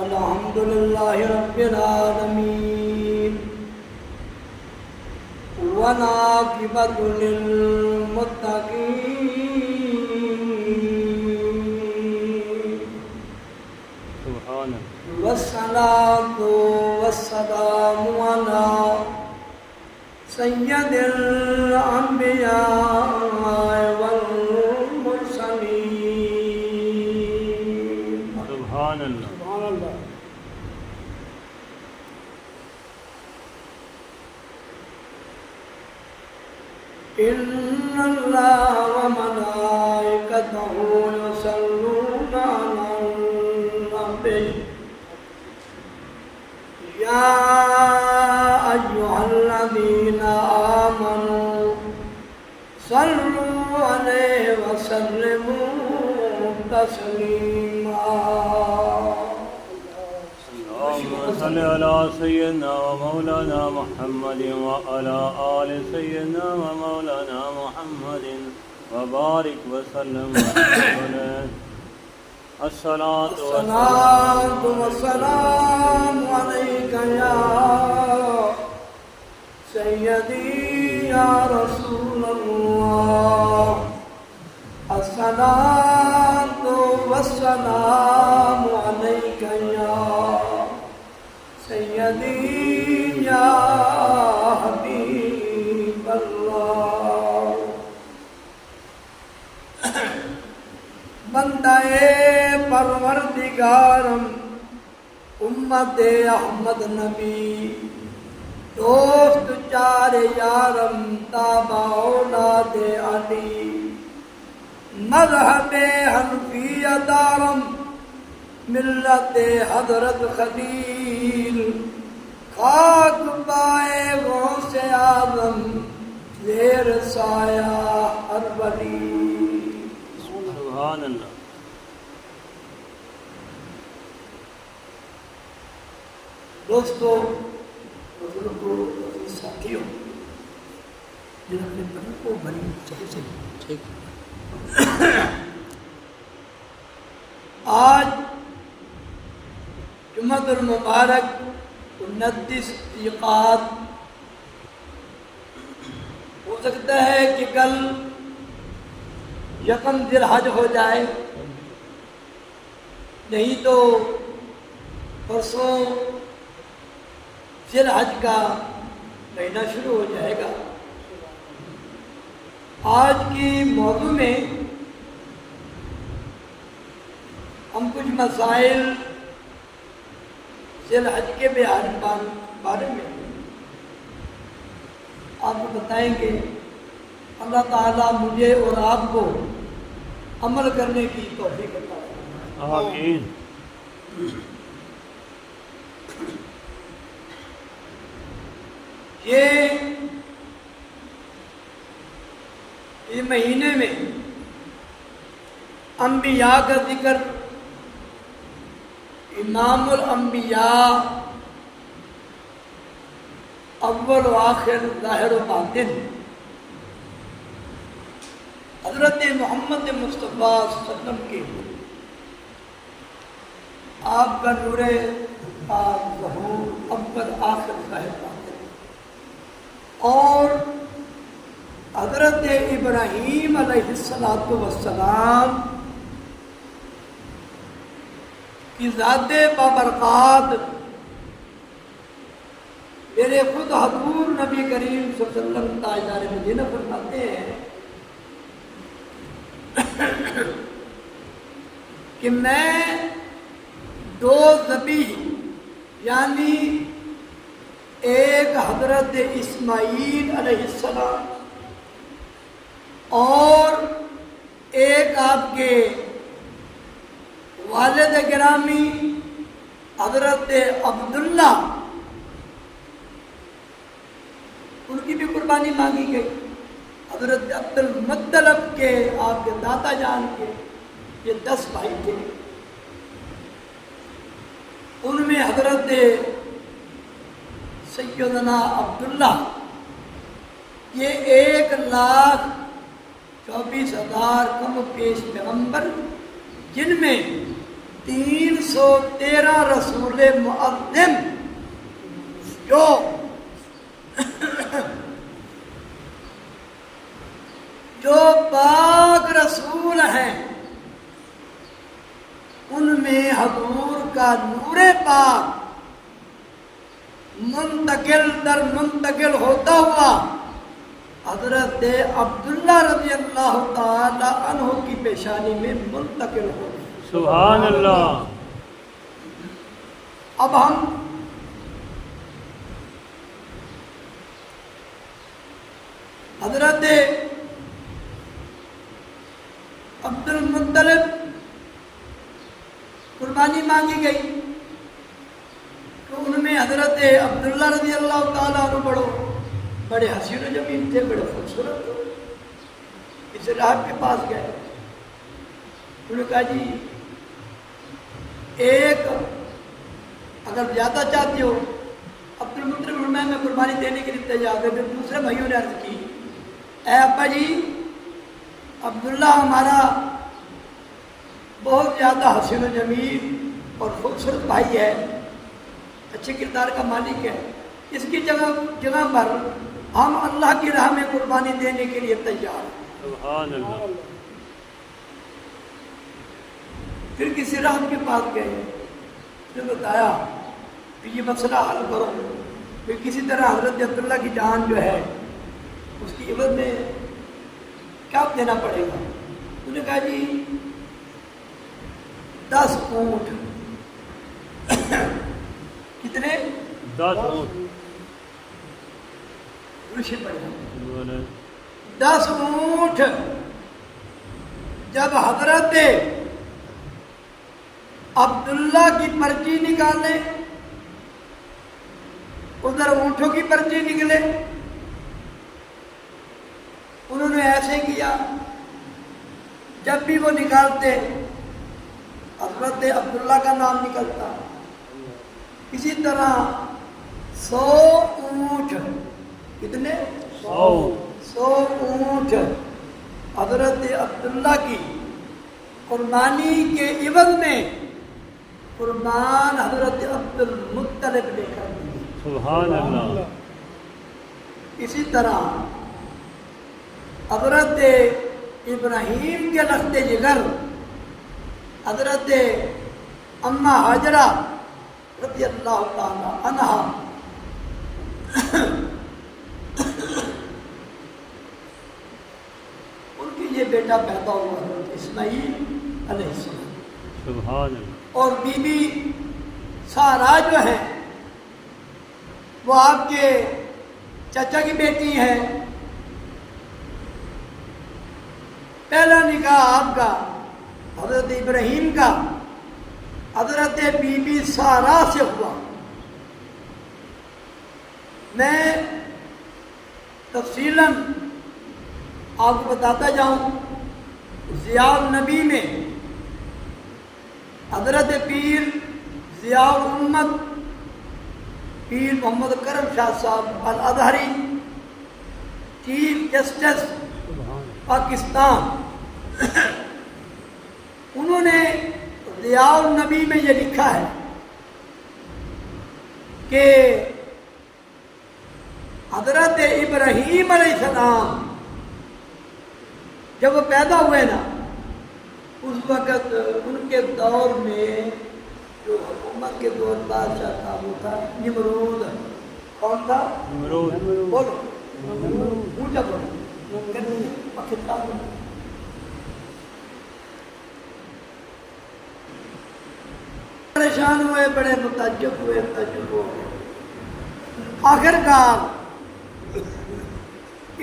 الحمد لله رب العالمين والعاقبة للمتقين سبحانه والصلاة والسلام على سيد الأنبياء والمرسلين سبحان اللہ سبحان الله. إن الله وملائكته يصلون على النبي يا أيها الذين آمنوا صلوا عليه وسلموا تسليما. اللهم صل على سيدنا ومولانا محمد وعلى آل سيدنا ومولانا محمد وبارك وسلم عليه. الصلاة والسلام عليك يا سيدي يا رسول الله. الصلاة والسلام عليك يا سيدي يا حبيب الله. بندہ پروردگارم امت احمد نبی دوست چار یارم تابع اولاد علی مذہب حنفیہ دارم ملت حضرت خلیل خاک پائے غوث اعظم زیر سایہ ہر ولی. سبحان اللہ. دوستو، بزرگوں، ساتھیوں، جن اپنے بدن کو بڑی صحیح سے ٹھیک. آج جمعۃ المبارک 29 ایقات، ہو سکتا ہے کہ کل یکم ذی الحج ہو جائے، نہیں تو پرسوں ذی الحج کا مہینہ شروع ہو جائے گا. آج کی موضوع میں ہم کچھ مسائل ذی الحج کے بارے میں آپ کو بتائیں گے. اللہ تعالیٰ مجھے اور آپ کو عمل کرنے کی توفیق عطا فرمائے. آمین. یہ مہینے میں انبیاء کا ذکر، امام الانبیاء، اول و آخر، ظاہر و باطن، حضرت محمد مصطفیٰ صلی اللہ علیہ وسلم کے آپ کا نور پاک ظہور، اول آخر، ظاہر باطن، اور حضرت ابراہیم علیہ السلام کی ذات بابرکات میرے خود حضور نبی کریم صلی اللہ علیہ وسلم تاجدار مدینہ فرماتے ہیں کہ میں دو ذبیح، یعنی ایک حضرت اسماعیل علیہ السلام اور ایک آپ کے والد گرامی حضرت عبداللہ، ان کی بھی قربانی مانگی گئی. حضرت عبد المطلب کے، آپ کے دادا جان کے، یہ 10 بھائی تھے. ان میں حضرت سیدنا عبداللہ یہ 1,24,000 کم و پیش پیغمبر، جن میں 313 رسول مؤذن جو پاک رسول ہیں، ان میں حضور کا نور پاک منتقل در منتقل ہوتا ہوا حضرت عبداللہ رضی اللہ تعالی عنہ کی پیشانی میں منتقل ہو گیا۔ سبحان اللہ۔ اب ہم حضرت عبد المطلب قربانی مانگی گئی تو ان میں حضرت عبداللہ رضی اللہ تعالیٰ عنہ بڑے حسین و جمیل تھے، بڑے خوبصورت تھے۔ اس راہب کے پاس گئے، انہوں نے کہا جی ایک اگر زیادہ چاہتے ہو عبد المطلب میں قربانی دینے کے لیے تیار ہے۔ پھر دوسرے بھائیوں نے عرض کی، اے ابا جی عبداللہ ہمارا بہت زیادہ حسین و جمیل اور خوبصورت بھائی ہے، اچھے کردار کا مالک ہے، اس کی جگہ پر ہم اللہ کی راہ میں قربانی دینے کے لیے تیار ہیں۔ سبحان اللہ۔ پھر کسی راہب کے پاس گئے، اس نے بتایا کہ یہ مسئلہ حل کرو، پھر کسی طرح حضرت عبداللہ کی جان جو ہے اس کی عوض میں کیا دینا پڑے گا؟ انہوں نے کہا جی 10 اونٹ۔ کتنے؟ 10 اونٹ۔ 10 اونٹ جب حضرت عبداللہ کی پرچی نکالے، ادھر اونٹوں کی پرچی نکلے، انہوں نے ایسے کیا جب بھی وہ نکالتے حضرت عبداللہ کا نام نکلتا۔ اسی طرح 100 اونٹ، کتنے؟ 100 اونٹ حضرت عبداللہ کی قربانی کے عوض میں قربان حضرت عبد المطلب نے کر دی۔ سبحان اللہ۔ اسی طرح حضرت ابراہیم کے لخت جگر حضرت اماں ہاجرہ رضی اللہ تعالی عنہا ان کی یہ بیٹا پیدا ہوا حضرت اسماعیل علیہ السلام۔ سبحان اللہ۔ اور بی بی سارا جو ہے وہ آپ کے چچا کی بیٹی ہے۔ پہلا نکاح آپ کا حضرت ابراہیم کا حضرت بی بی سارا سے ہوا۔ میں تفصیلاً آپ کو بتاتا جاؤں، ضیاء النبی میں حضرت پیر ضیاء الامت پیر محمد کرم شاہ صاحب الازہری، چیف جسٹس پاکستان، انہوں نے ضیاء النبی میں یہ لکھا ہے کہ حضرت ابراہیم علیہ السلام جب وہ پیدا ہوئے نا، اس وقت ان کے دور میں جو حکومت کے دور بادشاہ تھا وہ تھا نمرود۔ کون تھا؟ نمرود۔ بولو اونچا بولو، پریشان ہوئے، بڑے متعجب ہوئے، تعجب ہو گئے۔ آخر کار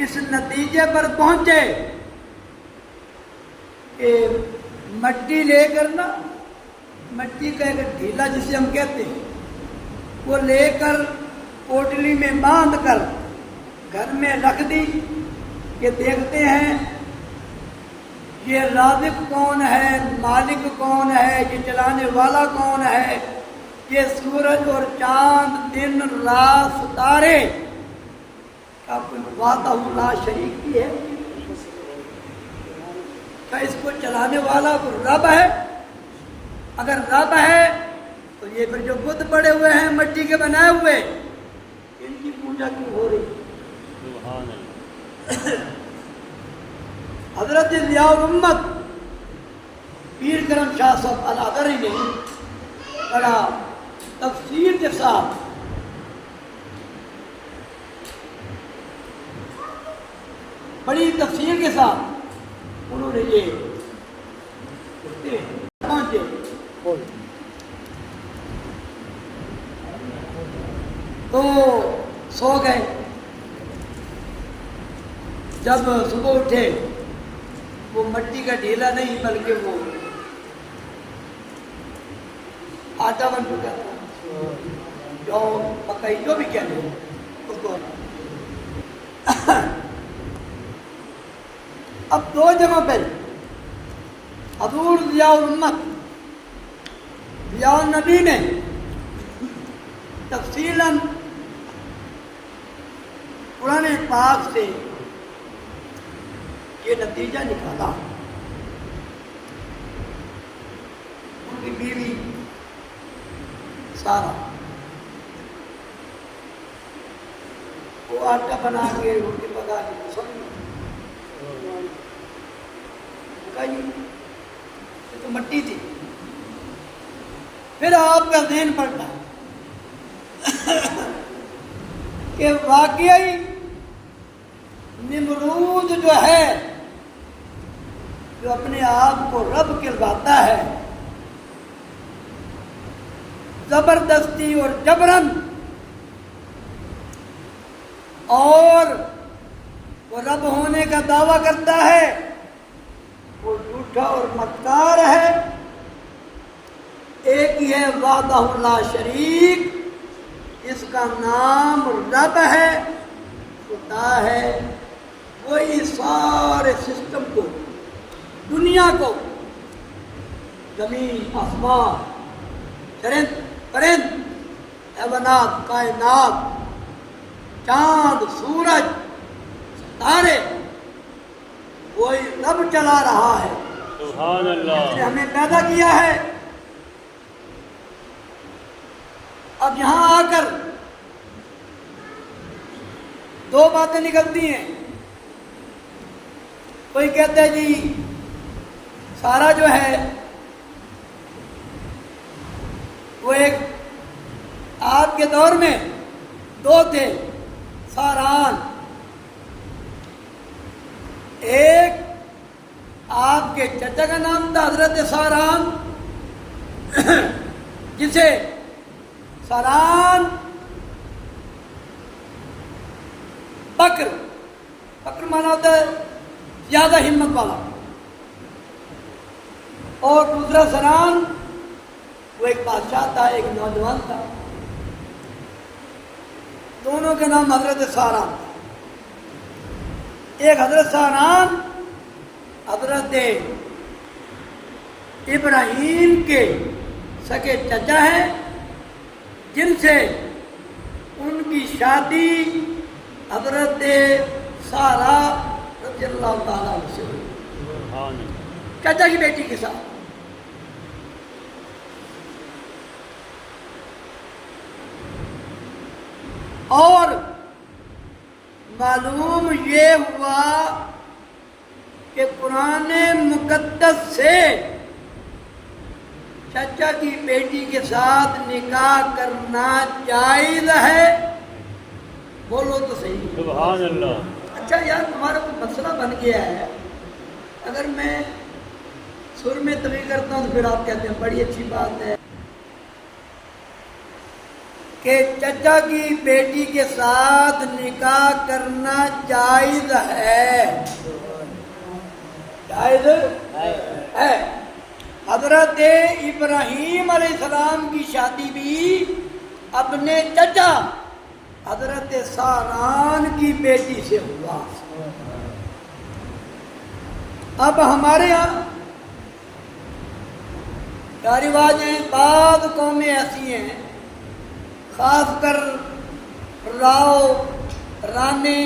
اس نتیجے پر پہنچے کہ مٹی لے کر نا، مٹی کا ایک ڈھیلا جسے ہم کہتے ہیں، وہ لے کر پوٹلی میں باندھ کر گھر میں رکھ دی کہ دیکھتے ہیں یہ رازق کون ہے، مالک کون ہے، یہ چلانے والا کون ہے، یہ سورج اور چاند، دن رات، ستارے کا کوئی وحدہ لا شریک کی ہے؟ کیا اس کو چلانے والا کوئی رب ہے؟ اگر رب ہے تو یہ پھر جو بت پڑے ہوئے ہیں مٹی کے بنائے ہوئے ان کی پوجا کیوں ہو رہی؟ سبحان اللہ حضرت ضیاء الامت پیر کرم شاہ صاحب العذری نے بڑا تفصیل کے ساتھ بڑی تفصیل کے ساتھ انہوں نے یہ پہنچے تو سو گئے. جب صبح اٹھے وہ مٹی کا ڈھیلا نہیں بلکہ وہ آٹا بن چکا تھا جو مکئی جو بھی کہتے ہیں اس کو. اب دو جگہ پہ حضور ضیاء الامت ضیاء النبی نے تفصیلاً قرآن پاک سے یہ نتیجہ نکالا. ان کی بیوی سارا وہ آٹا بنا کے روٹی پکا کے سب یہ تو مٹی تھی. پھر آپ کا ذہن پڑتا کہ واقعی نمرود جو ہے جو اپنے آپ کو رب کہلاتا ہے زبردستی اور جبرن اور وہ رب ہونے کا دعویٰ کرتا ہے وہ جھوٹا اور مکار ہے. ایک ہی ہے وحدہ لا شریک اس کا نام رب ہے خدا ہے. وہی سارے سسٹم کو دنیا کو زمین آسمان چرند پرند حیوانات کائنات چاند سورج ستارے وہی رب چلا رہا ہے. سبحان اللہ اس نے ہمیں پیدا کیا ہے. اب یہاں آ کر دو باتیں نکلتی ہیں. کوئی کہتا ہے جی سارا جو ہے وہ ایک آپ کے دور میں دو تھے ساران. ایک آپ کے چچا کا نام تھا حضرت ساران جسے ساران بکر مانا ہوتا ہے زیادہ ہمت والا. اور دوسرا ساران وہ ایک بادشاہ تھا ایک نوجوان تھا. دونوں کے نام حضرت ساران. ایک حضرت ساران حضرت ابراہیم کے سکے چچا ہیں جن سے ان کی شادی حضرت سارا رضی اللہ تعالیٰ عنہ سے ہوئی سبحان اللہ چچا کی بیٹی کے ساتھ. اور معلوم یہ ہوا کہ قرآن مقدس سے چچا کی بیٹی کے ساتھ نکاح کرنا جائز ہے. بولو تو صحیح. سبحان اللہ اچھا یار تمہارا کوئی مسئلہ بن گیا ہے. اگر میں سر میں تبھی کرتا ہوں تو پھر آپ کہتے ہیں بڑی اچھی بات ہے کہ چچا کی بیٹی کے ساتھ نکاح کرنا جائز ہے. جائز ہے. حضرت ابراہیم علیہ السلام کی شادی بھی اپنے چچا حضرت ساران کی بیٹی سے ہوا. اب ہمارے یہاں کیا رواج ہیں. بعض قومیں ایسی ہیں خاص کر راؤ رانے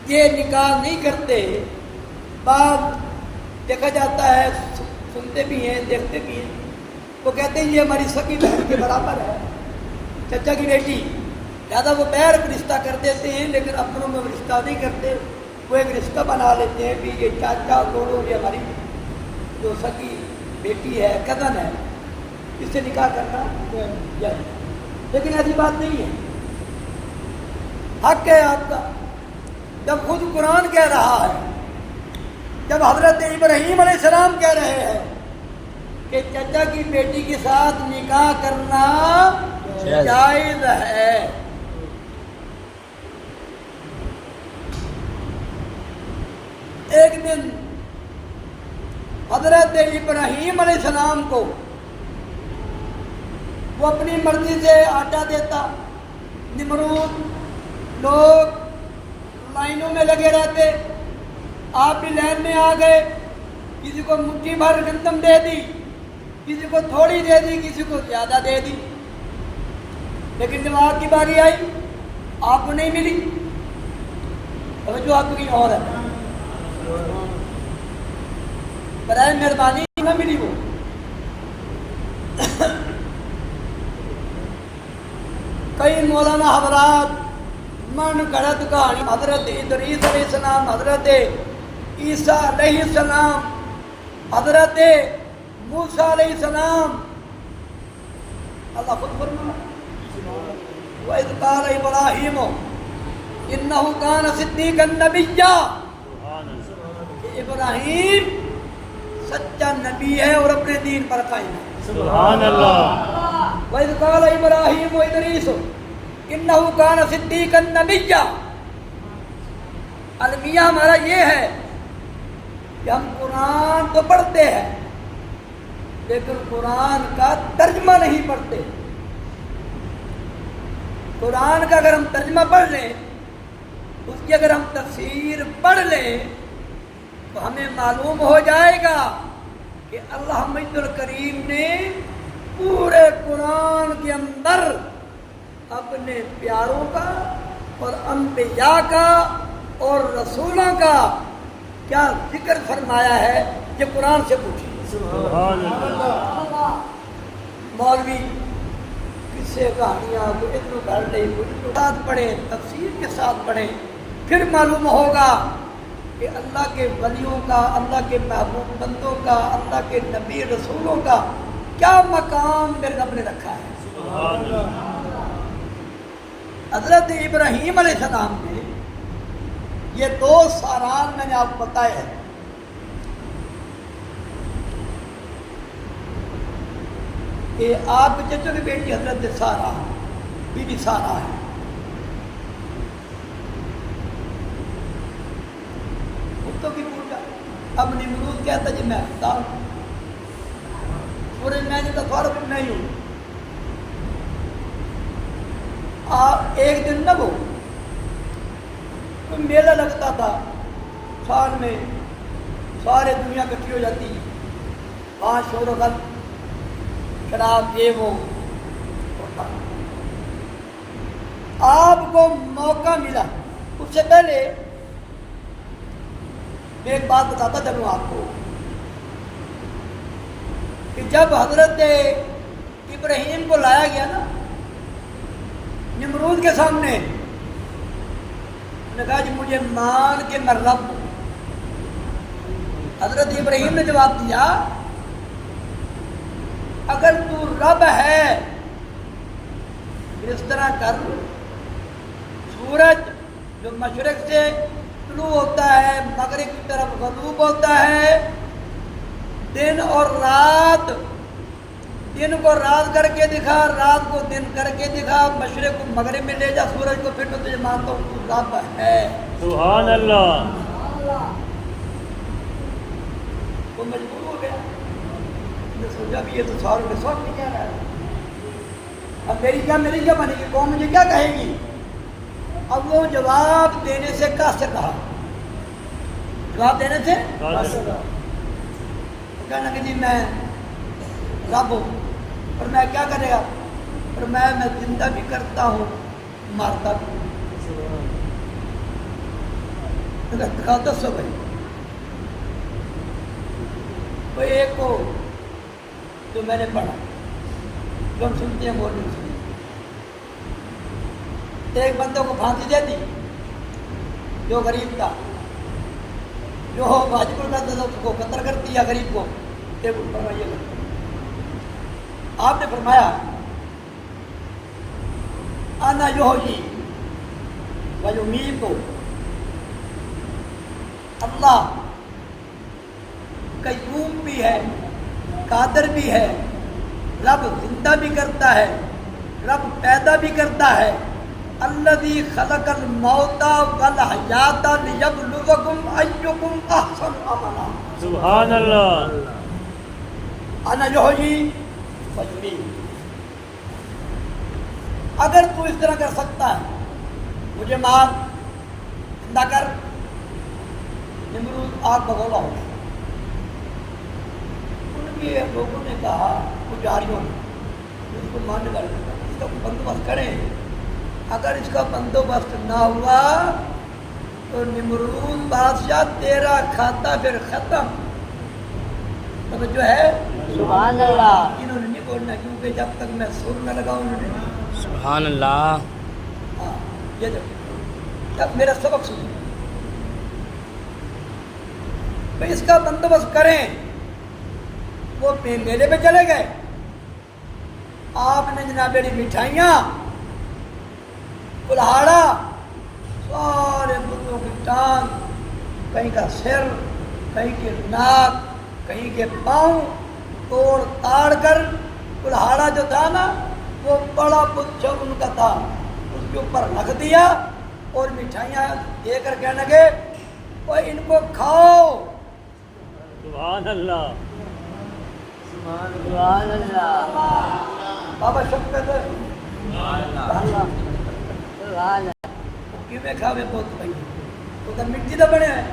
یہ نکاح نہیں کرتے. بعض دیکھا جاتا ہے سنتے بھی ہیں دیکھتے بھی ہیں وہ کہتے ہیں یہ ہماری سکی بہن کے برابر ہے، چچا کی بیٹی، لہٰذا وہ بیر رشتہ کر دیتے ہیں، لیکن اپنوں میں رشتہ نہیں کرتے، وہ ایک رشتہ بنا لیتے ہیں کہ یہ چاچا دوڑو، یہ ہماری جو سکی بیٹی ہے، کزن ہے، اس سے نکاح کرنا جائز، لیکن ایسی بات نہیں ہے، حق ہے آپ کا۔ جب خود قرآن کہہ رہا ہے، جب حضرت ابراہیم علیہ السلام کہہ رہے ہیں کہ چچا کی بیٹی کے ساتھ نکاح کرنا جائز ہے، ایک دن حضرت ابراہیم علیہ السلام کو وہ اپنی مرضی سے آٹا دیتا، نمرود لوگ لائنوں میں لگے رہتے، آپ بھی لائن میں آ گئے، کسی کو مٹھی بھر گندم دے دی، کسی کو تھوڑی دے دی، کسی کو زیادہ دے دی، لیکن جب آپ کی باری آئی آپ کو نہیں ملی، توجہ آپ کو کہیں اور ہے، برائے مہربانی نہ ملی وہ۔ کئی مولانا حضرات من گھڑت کہانی، حضرت ادریس علیہ السلام، حضرت عیسیٰ علیہ السلام، حضرت موسیٰ علیہ السلام، اللہ خود فرماتا وَإِذْ قَالَ إِبْرَاهِيمُ إِنَّهُ كَانَ صِدِّيقًا نَبِيًّا، ابراہیم سچا نبی ہے اور اپنے دین پر قائم ہے، سبحان اللہ۔ وَإِذْ قَالَ إِبْرَاهِيمُ إِدْرِيسُ إِنَّهُ كَانَ صِدِّيقًا نَبِيًّا۔ المیہ ہمارا یہ ہے کہ ہم قرآن تو پڑھتے ہیں لیکن قرآن کا ترجمہ نہیں پڑھتے۔ قرآن کا اگر ہم ترجمہ پڑھ لیں، اس کی اگر ہم تفسیر پڑھ لیں تو ہمیں معلوم ہو جائے گا کہ اللہ مجد الکریم نے پورے قرآن کے اندر اپنے پیاروں کا اور انبیاء کا اور رسولوں کا کیا ذکر فرمایا ہے، یہ قرآن سے پوچھیے۔ سبحان اللہ۔ مولوی قصے کہانیاں کو اتنوں پڑھ لیں، کو اتنوں ساتھ پڑھیں، تفسیر کے ساتھ پڑھیں، پھر معلوم ہوگا کہ اللہ کے ولیوں کا، اللہ کے محبوب بندوں کا، اللہ کے نبی رسولوں کا کیا مقام میرے رب نے رکھا ہے۔ سبحان اللہ۔ حضرت ابراہیم علیہ السلام نے یہ دو ساران میں نے آپ کو بتائے ہیں، کہ آپ کے چچو کی بیٹی حضرت سارہ، بی بی سارہ ہے، کتوں کی پوجا۔ اب نمرود کہتا جی میں خدا ہوں، پورے میں نے کہا میں ہی ہوں۔ ایک دن نہ وہ کوئی میلہ لگتا تھا، سال میں سارے دنیا اکٹھی ہو جاتی، وہاں شور و غل، شراب، یہ وہ۔ آپ کو موقع ملا، اس سے پہلے میں ایک بات بتاتا چلوں آپ کو کہ جب حضرت ابراہیم کو لایا گیا نا نمرود کے سامنے، نے کہا جی مجھے مان کے میں رب ہوں۔ حضرت ابراہیم نے جواب دیا اگر تو رب ہے اس طرح کر، سورج جو مشرق سے طلوع ہوتا ہے مغرب کی طرف غروب ہوتا ہے، دن اور رات، دن کو رات کر کے دکھا، رات کو دن کر کے دکھا، مشرق کو مغرب میں لے جا، سورج کو، پھر میں تجھے مانتا ہوں تو رب ہے۔ سبحان اللہ۔ وہ مجبور ہو گیا، نے سوچا بھی یہ تو ساروں کے ساتھ نہیں کہہ رہا ہے، اب میری کیا بنے گی، قوم مجھے کیا کہے گی۔ اب وہ جواب دینے سے قاصر رہا، جواب دینے سے قاصر رہا، کہنا کہ جی میں رب ہوں، اور میں کیا کرے گا، اور میں زندہ بھی کرتا ہوں مارتا بھی ہوں۔ دکھا دسو بھائی، کوئی ایک کو جو میں نے پڑھا جو ہم سنتے ہیں وہ نہیں سنتے. ایک بندے کو پھانسی دے دی جو غریب تھا، جو واجب کرتا تھا اس کو قتل کر دیا غریب کو. ایک فرمائیے گا آپ نے فرمایا انا یحیی و یمیت، اللہ قیوم بھی ہے، قادر بھی ہے، رب زندہ بھی کرتا ہے، رب پیدا بھی کرتا ہے. الذی خلق الموت والحیات لیبلوکم ایکم احسن عملا. سبحان اللہ. انا یحیی و یمیت. اگر تو اس طرح کر سکتا ہے مجھے مار، زندہ کر. نمرود آگ بگولا ہو گیا. ان کے لوگوں نے کہا پجاریوں نے اس کو ماننے والے نے کہا اس کا بندوبست کریں. اگر اس کا بندوبست نہ ہوا تو نمرود بادشاہ تیرا کھاتا پھر ختم. توجہ ہے؟ سبحان اللہ. انہوں نے نہیں بولنا کیونکہ جب تک میں سر نہ لگاؤں انہوں نے. سبحان اللہ. ہاں یہ جب میرا سبق سنیں بھائی اس کا بندوبست کریں. وہ میلے پہ چلے گئے. آپ نے جناب میری مٹھائیاں، کلہاڑا، سارے بتوں کی ٹانگ، کہیں کا سر، کہیں کے ناک، کہیں کے پاؤں توڑ تاڑ کر، کلہاڑا جو تھا نا وہ بڑا بت جو ان کا تھا اس کے اوپر رکھ دیا اور مٹھائیاں دے کر کہنے لگے وہ ان کو کھاؤ. سبحان اللہ. سبحان اللہ. بابا شکر سبحان کیوں میں کھاوے بہت بھائی وہ تو مٹی تو بنے ہیں.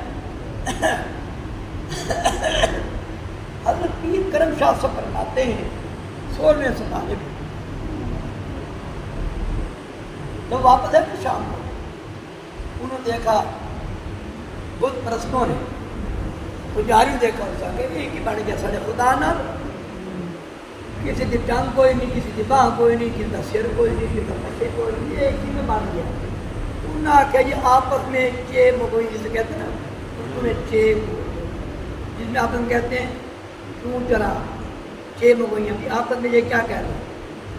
حضرت پیر کرم شاہ سے فرماتے ہیں 16ویں ستانے میں جب واپس ہے تو شام کو انہوں نے دیکھا بت پرستوں نے پجاری دیکھا اس کا کہ ایک ہی بن گیا سارے خدا نہ. کسی کی ٹانگ کوئی نہیں، کسی کی باہ کوئی نہیں، کسی کا سر کوئی نہیں، کسی کا پٹے کوئی نہیں، ایک ہی میں بن گیا. انہوں نے آخیا یہ آپس میں چیب مگوئی جسے کہتے ہیں نا اردو میں چیب، جس میں آپس میں کہتے ہیں کیوں چرا چھ مگوئیاں کی آپس میں یہ کیا کہہ رہے ہیں.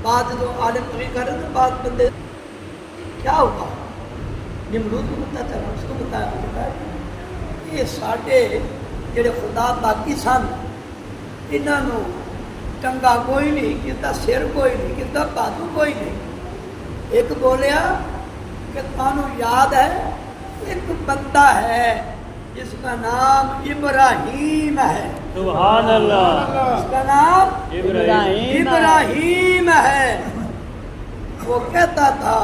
بعض تو عالم تو نہیں کر رہے تھے، بعض بندے کیا ہوگا. نمرود کو پتا چلا، اس کو بتایا یہ ساڈے جڑے خدا باقی سن انہوں ٹنگا کوئی نہیں، کسی کا سر کوئی نہیں، کسی کا بازو کوئی نہیں. ایک بولیا کہ تانوں یاد ہے ایک بندہ ہے جس کا نام ابراہیم ہے. سبحان اللہ. اس کا نام ابراہیم ہے. وہ کہتا تھا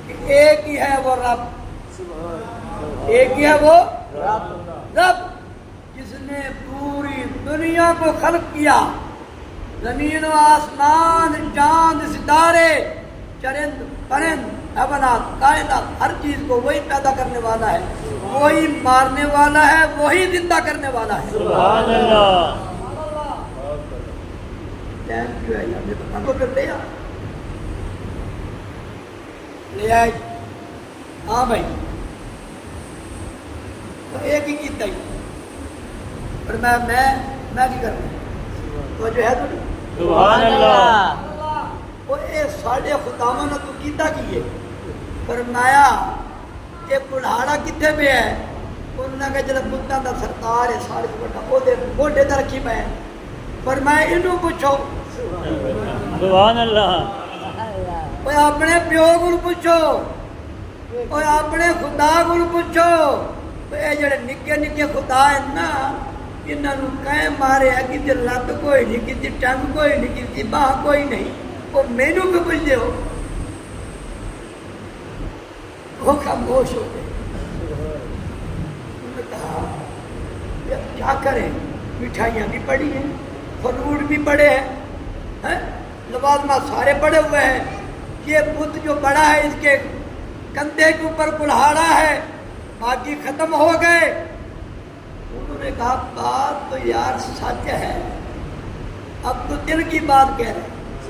کہ ایک ہی ہے وہ رب، ایک ہی ہے وہ رب جس نے پوری دنیا کو خلق کیا، زمین و آسمان، چاند ستارے، چرند پرند، حیوانات، کائنات، ہر چیز کو وہی پیدا کرنے والا ہے، وہی مارنے والا ہے، وہی زندہ کرنے والا ہے. سبحان اللہ. ٹائم کیوں ہے یار؟ بتا دو پھر لے آئے. ہاں بھائی تو ایک ہی کیتا ہی اور میں کی کر رہا ہوں تو جو ہے تو سبحان اللہ. وہ اے ساڑھے خداواں نے تو کیتا کیے. فرمایا یہ کلہاڑا کتنے پہ ہے؟ انہوں نے کہا جب بتاں دا سرکار ہے سارے سے بڑا وہ دے گوڈے تے رکھی پے. فرمایا انہوں پوچھو. سبحان اللہ. وہ اپنے پیو کو پوچھو، وہ اپنے خدا کو پوچھو. یہ جڑے نکے نکے خدا ہیں نا انہوں کہیں مارے ہے کسی لت کوئی نہیں، کسی ٹنگ کوئی نہیں، کسی باہ کوئی نہیں. وہ مینو کیوں پوچھتے ہو؟ وہ خاموش ہو گئے. انہوں نے کہا کیا کریں، مٹھائیاں بھی پڑی ہیں، فروٹ بھی پڑے ہیں، لوازمات سارے پڑے ہوئے ہیں. یہ بت جو بڑا ہے اس کے کندھے کے اوپر کلہاڑا ہے، باقی ختم ہو گئے. انہوں نے کہا بات تو یار سچ ہے، اب تو دل کی بات کہہ رہے ہیں.